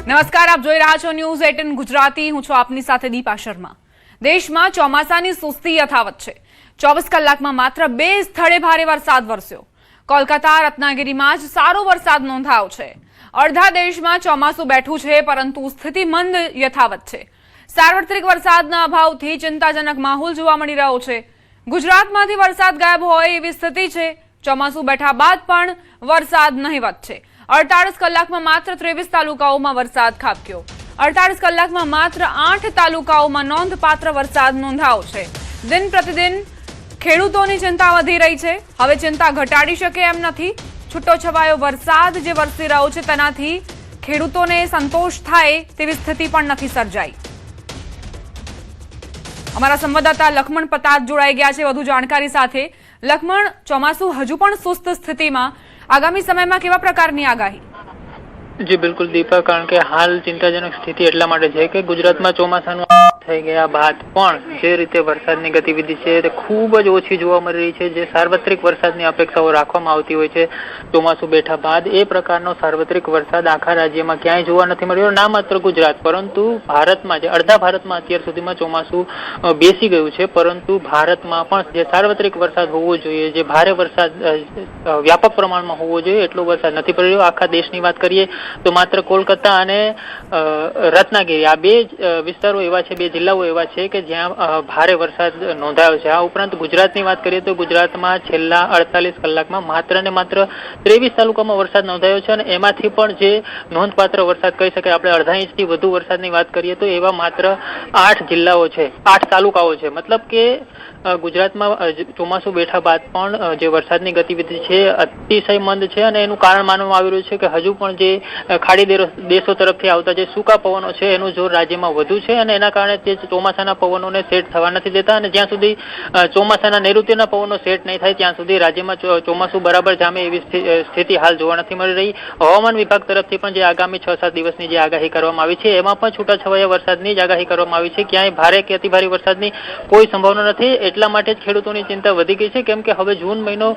નમસ્કાર, આપ જોઈ રહ્યા છો ન્યૂઝ 18 ગુજરાતી. હું છું આપની સાથે દીપા શર્મા. દેશમાં ચોમાસાની સુસ્તી યથાવત છે. 24 કલાકમાં માત્ર 2 સ્થળે ભારે વરસાદ વરસ્યો. કોલકાતા રત્નાગીરીમાં જ સારો વરસાદ નોંધાયો છે. અડધા દેશમાં ચોમાસું બેઠું છે, પરંતુ સ્થિતિ મંદ યથાવત છે. સાર્વત્રિક વરસાદના અભાવથી ચિંતાજનક માહોલ જોવા મળી રહ્યો છે. ગુજરાતમાંથી વરસાદ ગાયબ હોય એવી સ્થિતિ છે. ચોમાસું બેઠા બાદ પણ વરસાદ નહિવત છે. 48 કલાકમાં માત્ર 23 તાલુકાઓમાં વરસાદ ખાબક્યો. 48 કલાકમાં માત્ર 8 તાલુકાઓમાં નોંધપાત્ર વરસાદ નોંધાયો છે. દિન પ્રતિદિન ખેડૂતોની ચિંતા વધી રહી છે. હવે ચિંતા ઘટાડી શકે એમ નથી. છૂટો છવાયો વરસાદ જે વરસી રહ્યો છે તેનાથી ખેડૂતોને સંતોષ થાય તેવી સ્થિતિ પણ નથી સર્જાઈ. અમારા સંવાદદાતા લખમણ પતાત જોડાઈ ગયા છે વધુ જાણકારી સાથે. લખમણ, ચોમાસું હજુ પણ સુસ્ત સ્થિતિમાં, આગામી સમયમાં કેવા પ્રકારની આગાહી? જી બિલકુલ દીપા, કારણ કે હાલ ચિંતાજનક સ્થિતિ એટલા માટે છે કે ગુજરાતમાં ચોમાસાનું થઈ ગયા બાદ પણ જે રીતે વરસાદની ગતિવિધિ છે તે ખૂબ જ ઓછી જોવા મળી રહી છે. જે સાર્વત્રિક વરસાદની અપેક્ષાઓ રાખવામાં આવતી હોય છે ચોમાસું બેઠા બાદ, એ પ્રકારનો સાર્વત્રિક વરસાદ આખા રાજ્યમાં ક્યાંય જોવા નથી મળ્યો. ના માત્ર ગુજરાત પરંતુ ભારતમાં, જે અડધા ભારતમાં અત્યાર સુધીમાં ચોમાસું બેસી ગયું છે, પરંતુ ભારતમાં પણ જે સાર્વત્રિક વરસાદ હોવો જોઈએ, જે ભારે વરસાદ વ્યાપક પ્રમાણમાં હોવો જોઈએ, એટલો વરસાદ નથી પડી રહ્યો. આખા દેશની વાત કરીએ તો માત્ર કોલકાતા અને રત્નાગીરી, આ બે વિસ્તારો એવા છે, બે જિલ્લાઓ એવા છે કે જ્યાં ભારે વરસાદ નોંધાયો છે. આ ઉપરાંત ગુજરાતની વાત કરીએ તો ગુજરાતમાં છેલ્લા 48 કલાકમાં માત્ર ને માત્ર 23 તાલુકામાં વરસાદ નોંધાયો છે, અને એમાંથી પણ જે નોંધપાત્ર વરસાદ કહી શકાય, આપણે અડધા ઇંચથી વધુ વરસાદની વાત કરીએ તો એવા માત્ર 8 જિલ્લાઓ છે, 8 તાલુકાઓ છે. મતલબ કે ગુજરાતમાં ચોમાસું બેઠા બાદ પણ જે વરસાદની ગતિવિધિ છે અતિશય મંદ છે, અને એનું કારણ માનવામાં આવી રહ્યું છે કે હજુ પણ જે ખાડી દેશો તરફથી આવતા જે સૂકા પવનો છે એનું જોર રાજ્યમાં વધુ છે, અને એના કારણે તે ચોમાસાના પવનોને સેટ થવા નથી દેતા. અને જ્યાં સુધી ચોમાસાના નૈઋત્યના પવનો સેટ નહીં થાય ત્યાં સુધી રાજ્યમાં ચોમાસું બરાબર જામે એવી સ્થિતિ હાલ જોવા નથી મળી રહી. હવામાન વિભાગ તરફથી પણ જે આગામી 6-7 દિવસની જે આગાહી કરવામાં આવી છે એમાં પણ છૂટાછવાયા વરસાદની જ આગાહી કરવામાં આવી છે. ક્યાંય ભારે કે અતિભારે વરસાદની કોઈ સંભાવના નથી. એટલા માટે જ ખેડૂતોની ચિંતા વધી ગઈ છે, કેમ કે હવે જૂન મહિનો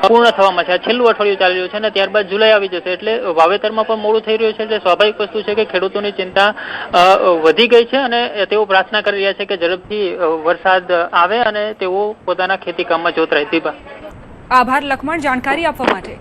પૂર્ણ થવામાં છે. આ છેલ્લું અઠવાડિયું ચાલી રહ્યું છે અને ત્યારબાદ જુલાઈ આવી જશે, એટલે વાવેતરમાં પણ મોડું થઈ રહ્યું છે. એટલે સ્વાભાવિક વસ્તુ છે કે ખેડૂતોની ચિંતા વધી ગઈ છે, અને તેઓ પ્રાર્થના કરી રહ્યા છે કે ઝડપથી વરસાદ આવે અને તેઓ પોતાના ખેતી કામમાં જોતરાય. દીપા, આભાર લખમણ જાણકારી આપવા માટે.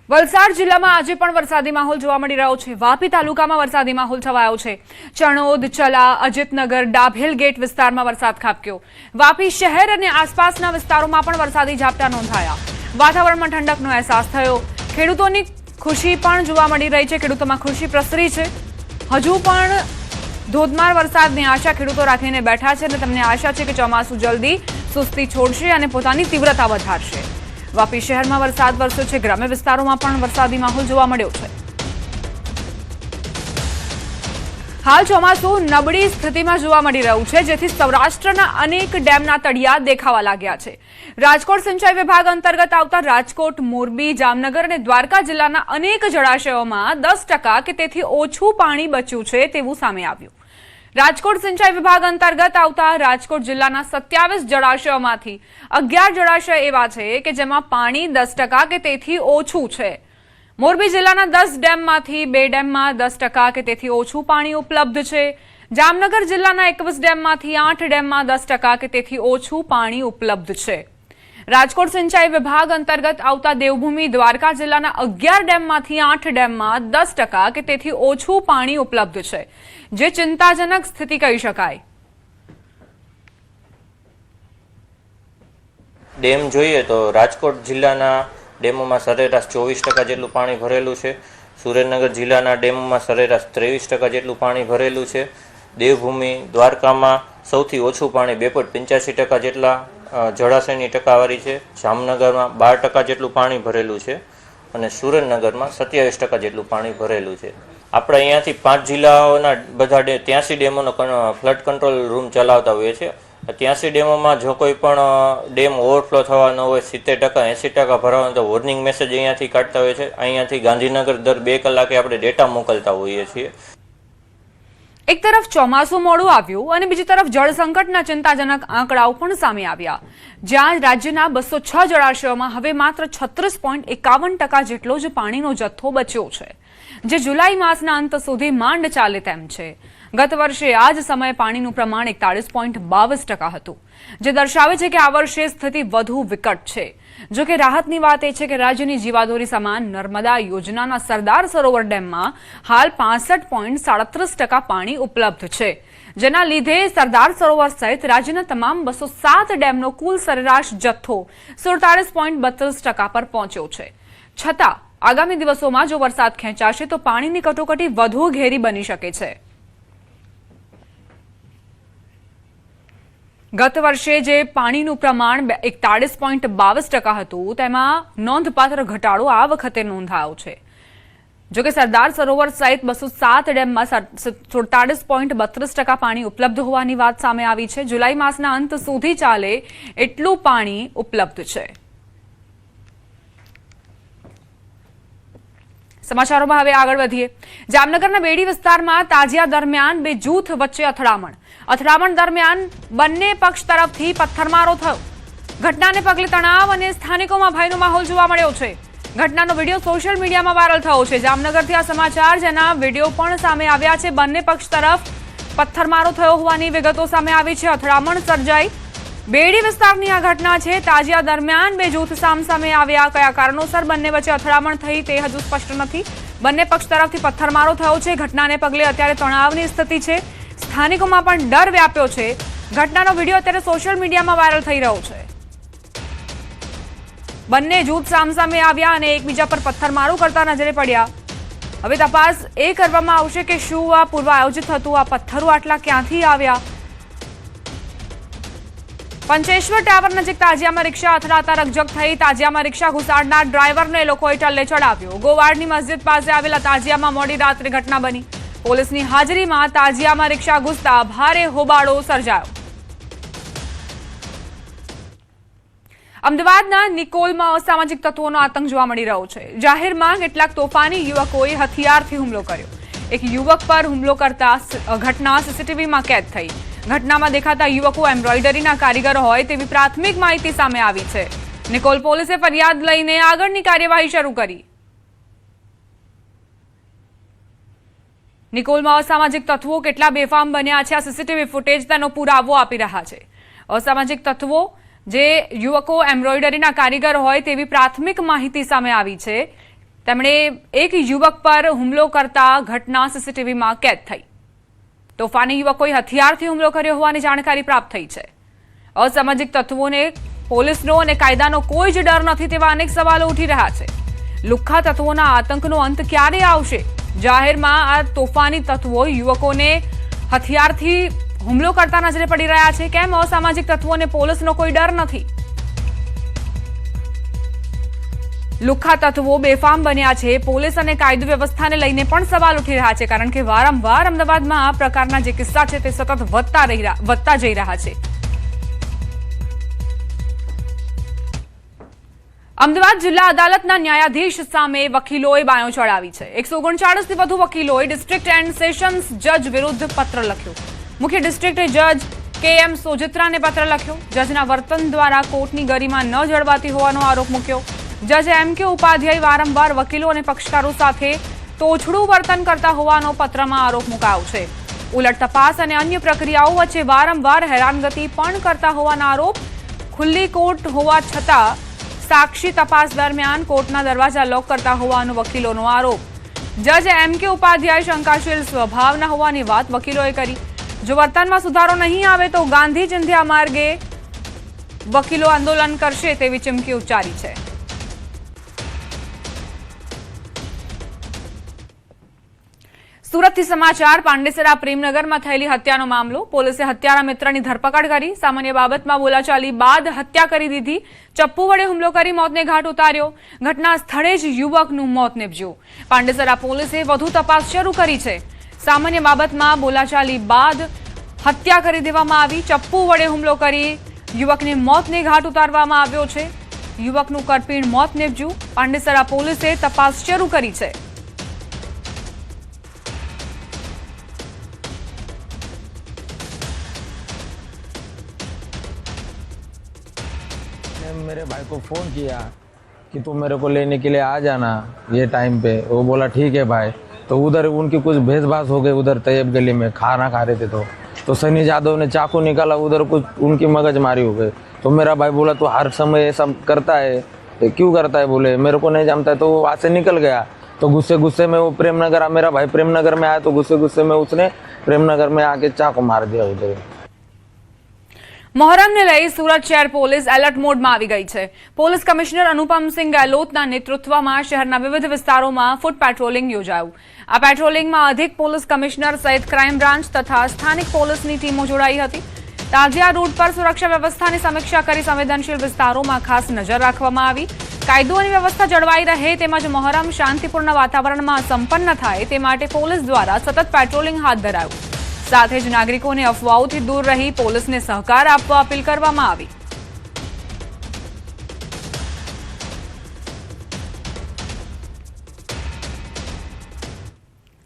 વલસાડ જિલ્લામાં આજે પણ વરસાદી માહોલ જોવા મળી રહ્યો છે. વાપી તાલુકામાં વરસાદી માહોલ છવાયો છે. ચણોદ, ચલા, અજીતનગર, ડાભેલ ગેટ વિસ્તારમાં વરસાદ ખાબક્યો. વાપી શહેર અને આસપાસના વિસ્તારોમાં પણ વરસાદી ઝાપટા નોંધાયા. વાતાવરણમાં ઠંડકનો અહેસાસ થયો. ખેડૂતોની ખુશી પણ જોવા મળી રહી છે. ખેડૂતોમાં ખુશી પ્રસરી છે. હજુ પણ ધોધમાર વરસાદની આશા ખેડૂતો રાખીને બેઠા છે, અને તેમને આશા છે કે ચોમાસું જલ્દી સુસ્તી છોડશે અને પોતાની તીવ્રતા વધારશે. વાપી શહેરમાં વરસાદ વરસ્યો છે. ગ્રામ્ય વિસ્તારોમાં પણ વરસાદી માહોલ જોવા મળ્યો છે. હાલ ચોમાસું નબળી સ્થિતિમાં જોવા મળી રહ્યું છે, જેથી સૌરાષ્ટ્રના અનેક ડેમના તળિયા દેખાવા લાગ્યા છે. રાજકોટ સિંચાઈ વિભાગ અંતર્ગત આવતા રાજકોટ, મોરબી, જામનગર અને દ્વારકા જિલ્લાના અનેક જળાશયોમાં 10% કે તેથી ઓછું પાણી બચ્યું છે તેવું સામે આવ્યું. રાજકોટ સિંચાઈ વિભાગ અંતર્ગત આવતા રાજકોટ જિલ્લાના 27 જળાશયોમાંથી 11 જળાશય એવા છે કે જેમાં પાણી 10% કે તેથી ઓછું છે. મોરબી જિલ્લાના 10 ડેમમાંથી 2 ડેમમાં 10% કે તેથી ઓછું પાણી ઉપલબ્ધ છે. જામનગર જિલ્લાના 21 ડેમમાંથી 8 ડેમમાં 10% કે તેથી ઓછું પાણી ઉપલબ્ધ છે. રાજકોટ સિંચાઈ વિભાગ અંતર્ગત આવતા દેવભૂમિ, દ્વારકા જિલ્લાના 11 ડેમમાંથી 8 ડેમમાં 10% કે તેથી ઓછું પાણી ઉપલબ્ધ છે, જે ચિંતાજનક સ્થિતિ કહી શકાય. ડેમ જોઈએ તો રાજકોટ જિલ્લાના ડેમોમાં સરેરાશ 24% જેટલું પાણી ભરેલું છે. સુરેન્દ્રનગર જિલ્લાના ડેમોમાં સરેરાશ 23% જેટલું પાણી ભરેલું છે. દેવભૂમિ, દ્વારકામાં સૌથી ઓછું પાણી 2.85% જેટલા જળાશયની ટકાવારી છે. જામનગરમાં 12% જેટલું પાણી ભરેલું છે, અને સુરેન્દ્રનગરમાં 27% જેટલું પાણી ભરેલું છે. આપણે અહીંયાથી 5 જિલ્લાઓના બધા 83 ડેમોનો ફ્લડ કંટ્રોલ રૂમ ચલાવતા હોઈએ છીએ. 83 ડેમોમાં જો કોઈ પણ ડેમ ઓવરફ્લો થવાનો હોય, 70% 80% ભરાવાનો, તો વોર્નિંગ મેસેજ અહીંયાથી કાઢતા હોઈએ છીએ. અહીંયાથી ગાંધીનગર દર 2 કલાકે આપણે ડેટા મોકલતા હોઈએ છીએ. એક તરફ ચોમાસું મોડું આવ્યું અને બીજી તરફ જળ સંકટના ચિંતાજનક આંકડાઓ પણ સામે આવ્યા, જ્યાં રાજ્યના 206 જળાશયોમાં હવે માત્ર 36.51% જેટલો જ પાણીનો જથ્થો બચ્યો છે, જે જુલાઈ માસના અંત સુધી માંડ ચાલે તેમ છે. ગત વર્ષે આ જ સમયે પાણીનું પ્રમાણ 41.22% હતું, જે દર્શાવે છે કે આ વર્ષે સ્થિતિ વધુ વિકટ છે. જો કે રાહતની વાત એ છે કે રાજ્યની જીવાદોરી સમાન નર્મદા યોજનાના સરદાર સરોવર ડેમમાં હાલ 65.37% પાણી ઉપલબ્ધ છે, જેના લીધે સરદાર સરોવર સહિત રાજ્યના તમામ 207 ડેમનો કુલ સરેરાશ જથ્થો 47.32% પર પહોંચ્યો છે. છતાં આગામી દિવસોમાં જો વરસાદ ખેંચાશે તો પાણીની કટોકટી વધુ ઘેરી બની શકે છે. ગત વર્ષે જે પાણીનું પ્રમાણ 41.22% હતું, તેમાં નોંધપાત્ર ઘટાડો આ વખતે નોંધાયો છે. જોકે સરદાર સરોવર સહિત 207 ડેમમાં 47.32% પાણી ઉપલબ્ધ હોવાની વાત સામે આવી છે. જુલાઈ માસના અંત સુધી ચાલે એટલું પાણી ઉપલબ્ધ છે. સમાચારોમાં હવે આગળ વધીએ. જામનગરના બેડી વિસ્તારમાં તાજિયા દરમિયાન બે જૂથ વચ્ચે અથડામણ દરમિયાન બંને પક્ષ તરફથી પથ્થરમારો થયો. ઘટનાને પગલે તણાવ અને સ્થાનિકોમાં ભયનો માહોલ જોવા મળ્યો છે. ઘટનાનો વિડીયો સોશિયલ મીડિયામાં વાયરલ થયો છે. જામનગરથી આ સમાચાર, જેના વિડીયો પણ સામે આવ્યા છે. બંને પક્ષ તરફ પથ્થરમારો થયો હોવાની વિગતો સામે આવી છે. અથડામણ સર્જાઈ. બેડી વિસ્તારની આ ઘટના છે. તાજિયા દરમિયાન બે જૂથ સામસામે આવ્યા. કયા કારણોસર બંને વચ્ચે અથડામણ થઈ તે હજુ સ્પષ્ટ નથી. બંને પક્ષ તરફથી પથ્થરમારો થયો છે. ઘટનાને પગલે અત્યારે તણાવની સ્થિતિ છે. સ્થાનિકોમાં પણ ડર વ્યાપ્યો છે. ઘટનાનો વિડીયો અત્યારે સોશિયલ મીડિયામાં વાયરલ થઈ રહ્યો છે. બંને જૂથ સામસામે આવ્યા અને એકબીજા પર પથ્થરમારો કરતા નજરે પડ્યા. હવે તપાસ એ કરવામાં આવશે કે શું આ પૂર્વ આયોજિત હતું. આ પથ્થરો આટલા ક્યાંથી આવ્યા. પંચેશ્વર ટાવર નજીક તાજિયામાં રિક્ષા અથડાતા રકઝક થઈ. તાજિયામાં રિક્ષા ઘુસાડનાર ડ્રાઈવરને લોકોએ ટલ્લે ચડાવ્યો. ગોવાડની મસ્જિદ પાસે આવેલા તાજિયામાં મોડી રાત્રે ઘટના બની. પોલીસની હાજરીમાં તાજિયામાં રિક્ષા ઘૂસતા ભારે હોબાળો સર્જાયો. અમદાવાદના નિકોલમાં અસામાજિક તત્વોનો આતંક જોવા મળી રહ્યો છે. જાહેરમાં કેટલાક તોફાની યુવકોએ હથિયારથી હુમલો કર્યો. એક યુવક પર હુમલો કરતા ઘટના સીસીટીવીમાં કેદ થઈ. ઘટનામાં દેખાતા યુવકો એમ્બ્રોઇડરીના કારીગર હોય તેવી પ્રાથમિક માહિતી સામે આવી છે. નિકોલ પોલીસે ફરિયાદ લઈને આગળની કાર્યવાહી શરૂ કરી. નિકોલમાં અસામાજિક તત્વો કેટલા બેફામ બન્યા છે, આ સીસીટીવી ફૂટેજ તેનો પુરાવો આપી રહ્યા છે. અસામાજિક તત્વો, જે યુવકો એમ્બ્રોઇડરીના કારીગર હોય તેવી પ્રાથમિક માહિતી સામે આવી છે, તેમણે એક યુવક પર હુમલો કરતા ઘટના સીસીટીવીમાં કેદ થઈ. તોફાની યુવકોએ હથિયારથી હુમલો કર્યો હોવાની જાણકારી પ્રાપ્ત થઈ છે. અસામાજિક તત્વોને પોલીસનો અને કાયદાનો કોઈ જ ડર નથી તેવા અનેક સવાલો ઉઠી રહ્યા છે. લુખ્ખા તત્વોના આતંકનો અંત ક્યારે આવશે? જાહેરમાં આ તોફાની તત્વો યુવકોને હથિયારથી હુમલો કરતા નજરે પડી રહ્યા છે. કેમ અસામાજિક તત્વોને પોલીસનો કોઈ ડર નથી? લુખ્ખા તત્વો બેફામ બન્યા છે. પોલીસ અને કાયદો વ્યવસ્થાને લઈને પણ સવાલ ઉઠી રહ્યા છે, કારણ કે વારંવાર અમદાવાદમાં આ પ્રકારના જે કિસ્સા છે તે સતત વધતા જઈ રહ્યા છે. અમદાવાદ જિલ્લા અદાલતના ન્યાયાધીશ સામે વકીલોએ બાયો ચડાવી છે. 139 થી વધુ વકીલોએ ડિસ્ટ્રિક્ટ એન્ડ સેશન્સ જજ વિરુદ્ધ પત્ર લખ્યો. મુખ્ય ડિસ્ટ્રિક્ટ જજ KM સોજિત્રાને પત્ર લખ્યો. જજના વર્તન દ્વારા કોર્ટની ગરિમા ન જળવાતી હોવાનો આરોપ મૂક્યો. જજ MK ઉપાધ્યાય વારંવાર વકીલો અને પક્ષકારો સાથે તોછડું વર્તન કરતા હોવાનો પત્રમાં આરોપ મુકાયો છે. ઉલટ તપાસ અને અન્ય પ્રક્રિયાઓ વચ્ચે વારંવાર હેરાનગતિ પણ કરતા હોવાના આરોપ. ખુલ્લી કોર્ટ હોવા છતાં સાક્ષી તપાસ દરમિયાન કોર્ટના દરવાજા લોક કરતા હોવાનો વકીલોનો આરોપ. જજ MK ઉપાધ્યાય શંકાશીલ સ્વભાવના હોવાની વાત વકીલોએ કરી. જો વર્તનમાં સુધારો નહીં આવે તો ગાંધી ચિંધ્યા માર્ગે વકીલો આંદોલન કરશે તેવી ચીમકી ઉચ્ચારી છે. સુરતથી સમાચાર. પાંડેસરા પ્રેમનગરમાં થયેલી હત્યાનો મામલો. પોલીસે હત્યારા મિત્રની ધરપકડ કરી. સામાન્ય બાબતમાં બોલાચાલી બાદ હત્યા કરી દીધી. ચપ્પુ વડે હુમલો કરી મોતને ઘાટ ઉતાર્યો. ઘટના સ્થળે જ યુવકનું મોત નીપજ્યું. પાંડેસરા પોલીસે વધુ તપાસ શરૂ કરી છે. સામાન્ય બાબતમાં બોલાચાલી બાદ હત્યા કરી દેવામાં આવી. ચપ્પુ વડે હુમલો કરી યુવકને મોતને ઘાટ ઉતારવામાં આવ્યો છે. યુવકનું કરપીણ મોત નીપજ્યું. પાંડેસરા પોલીસે તપાસ શરૂ કરી છે. मेरे भाई को फ़ोन किया कि तू मेरे को लेने के लिए आ जाना ये टाइम पे। वो बोला ठीक है भाई। तो उधर उनकी कुछ भेदभाव हो गए, उधर तैयब गली में खाना खा रहे थे तो सनी यादव ने चाकू निकाला, उधर कुछ उनकी मगजमारी हो गई। तो मेरा भाई बोला तू हर समय ये सब करता है, ये क्यों करता है? बोले मेरे को नहीं जानता है। तो वो वहाँ से निकल गया। तो गुस्से में वो प्रेमनगर, मेरा भाई प्रेमनगर में आया तो गुस्से में उसने प्रेमनगर में आके चाकू मार दिया उधर। મહોરમને લઈ સુરત શહેર પોલીસ એલર્ટ મોડમાં આવી ગઈ છે। પોલીસ કમિશનર અનુપમસિંહ ગેહલોતના નેતૃત્વમાં શહેરના વિવિધ વિસ્તારોમાં ફૂટ પેટ્રોલિંગ યોજાયું। આ પેટ્રોલિંગમાં અધિક પોલીસ કમિશનર સહિત ક્રાઇમ બ્રાન્ચ તથા સ્થાનિક પોલીસની ટીમો જોડાઈ હતી। તાજિયા રૂટ પર સુરક્ષા વ્યવસ્થાની સમીક્ષા કરી સંવેદનશીલ વિસ્તારોમાં ખાસ નજર રાખવામાં આવી। કાયદો અને વ્યવસ્થા જળવાઈ રહે તેમજ મહોરમ શાંતિપૂર્ણ વાતાવરણમાં સંપન્ન થાય તે માટે પોલીસ દ્વારા સતત પેટ્રોલિંગ હાથ ધરાયું। સાથે જ નાગરિકોને અફવાઓથી દૂર રહી પોલીસને સહકાર આપવા અપીલ કરવામાં આવી।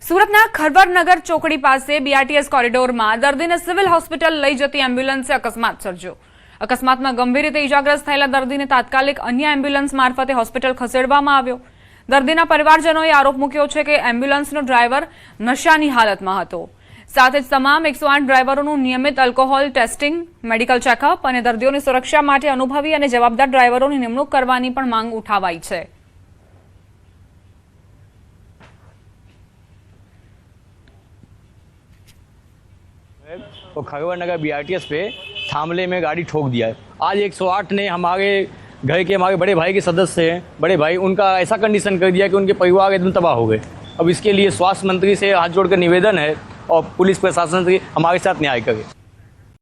સુરતના ખરવરનગર ચોકડી પાસે બીઆરટીએસ કોરિડોરમાં દર્દીને સિવિલ હોસ્પિટલ લઈ જતી એમ્બ્યુલન્સે અકસ્માત સર્જ્યો। અકસ્માતમાં ગંભીર રીતે ઇજાગ્રસ્ત થયેલા દર્દીને તાત્કાલિક અન્ય એમ્બ્યુલન્સ મારફતે હોસ્પિટલ ખસેડવામાં આવ્યો। દર્દીના પરિવારજનોએ આરોપ મૂક્યો છે કે એમ્બ્યુલન્સનો ડ્રાઈવર નશાની હાલતમાં હતો। સાથે જ તમામ 108 ડ્રાઈવરોનું નિયમિત આલ્કોહોલ ટેસ્ટિંગ, મેડિકલ ચેકઅપ અને દર્દીઓની સુરક્ષા માટે અનુભવી અને જવાબદાર ડ્રાઈવરોની નિમણૂક કરવાની પણ માંગ ઉઠાવાઈ છે। तो खगवानगर बीआरटीएस पे थामले में गाड़ी ठोक दिया है। आज 108 ने हमारे घर के हमारे बड़े भाई के सदस्य हैं, बड़े भाई, उनका ऐसा कंडीशन कर दिया कि उनके परिवार एकदम तबाह हो गए। अब इसके लिए स्वास्थ्य मंत्री से हाथ जोड़कर निवेदन है और पुलिस प्रशासन से हमारे साथ न्याय करे।